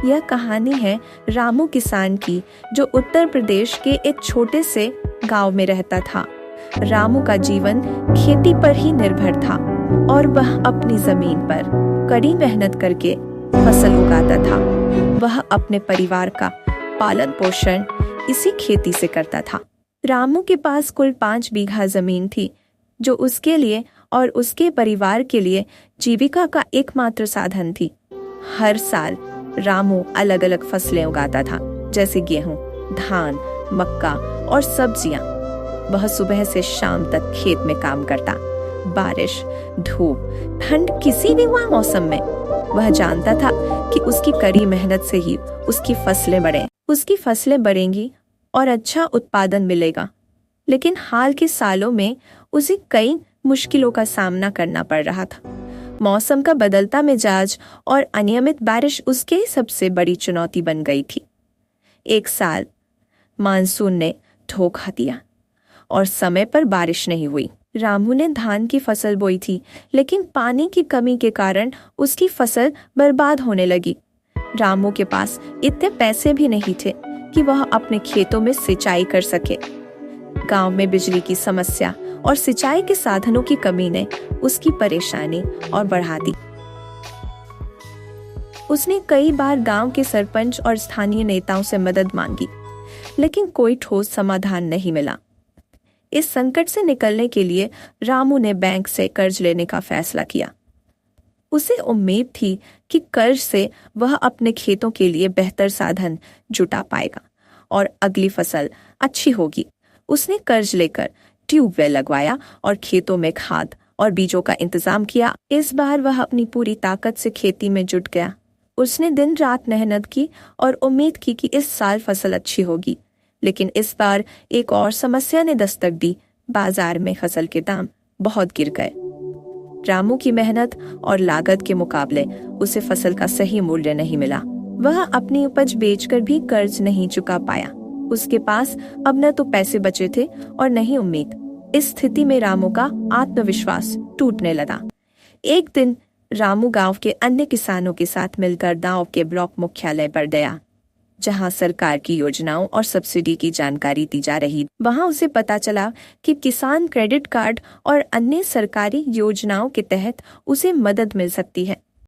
यह कहानी है रामू किसान की, जो उत्तर प्रदेश के एक छोटे से गांव में रहता था। रामू का जीवन खेती पर ही निर्भर था और वह अपनी जमीन पर कड़ी मेहनत करके फसल उगाता था। वह अपने परिवार का पालन पोषण इसी खेती से करता था। रामू के पास कुल 5 बीघा जमीन थी, जो उसके लिए और उसके परिवार के लिए जीविका का एकमात्र साधन थी। हर साल रामू अलग अलग फसलें उगाता था, जैसे गेहूं, धान, मक्का और सब्जियां। वह सुबह से शाम तक खेत में काम करता। बारिश, धूप, ठंड, किसी भी हुआ मौसम में वह जानता था कि उसकी कड़ी मेहनत से ही उसकी फसलें बढ़ेंगी और अच्छा उत्पादन मिलेगा। लेकिन हाल के सालों में उसे कई मुश्किलों का सामना करना पड़ रहा था। मौसम का बदलता मिजाज और अनियमित बारिश उसके सबसे बड़ी चुनौती बन गई थी। एक साल मानसून ने धोखा दिया और समय पर बारिश नहीं हुई। रामू ने धान की फसल बोई थी, लेकिन पानी की कमी के कारण उसकी फसल बर्बाद होने लगी। रामू के पास इतने पैसे भी नहीं थे कि वह अपने खेतों में सिंचाई कर सके। गांव में बिजली की समस्या और सिंचाई के साधनों की कमी ने उसकी परेशानी और बढ़ा दी। उसने कई बार गांव के सरपंच और स्थानीय नेताओं से मदद मांगी, लेकिन कोई ठोस समाधान नहीं मिला। इस संकट से निकलने के लिए रामू ने बैंक से कर्ज लेने का फैसला किया। उसे उम्मीद थी कि कर्ज से वह अपने खेतों के लिए बेहतर साधन जुटा पाएगा और अगली फसल अच्छी होगी। उसने कर्ज लेकर ट्यूबवेल लगवाया और खेतों में खाद और बीजों का इंतजाम किया। इस बार वह अपनी पूरी ताकत से खेती में जुट गया। उसने दिन रात मेहनत की और उम्मीद की कि इस साल फसल अच्छी होगी। लेकिन इस बार एक और समस्या ने दस्तक दी। बाजार में फसल के दाम बहुत गिर गए। रामू की मेहनत और लागत के मुकाबले उसे फसल का सही मूल्य नहीं मिला। वह अपनी उपज बेचकर भी कर्ज नहीं चुका पाया। उसके पास अब न तो पैसे बचे थे और न ही उम्मीद। इस स्थिति में रामू का आत्मविश्वास टूटने लगा। एक दिन रामू गांव के अन्य किसानों के साथ मिलकर गांव के ब्लॉक मुख्यालय पर गया, जहां सरकार की योजनाओं और सब्सिडी की जानकारी दी जा रही। वहां उसे पता चला कि किसान क्रेडिट कार्ड और अन्य सरकारी योजनाओं के तहत उसे मदद मिल सकती है।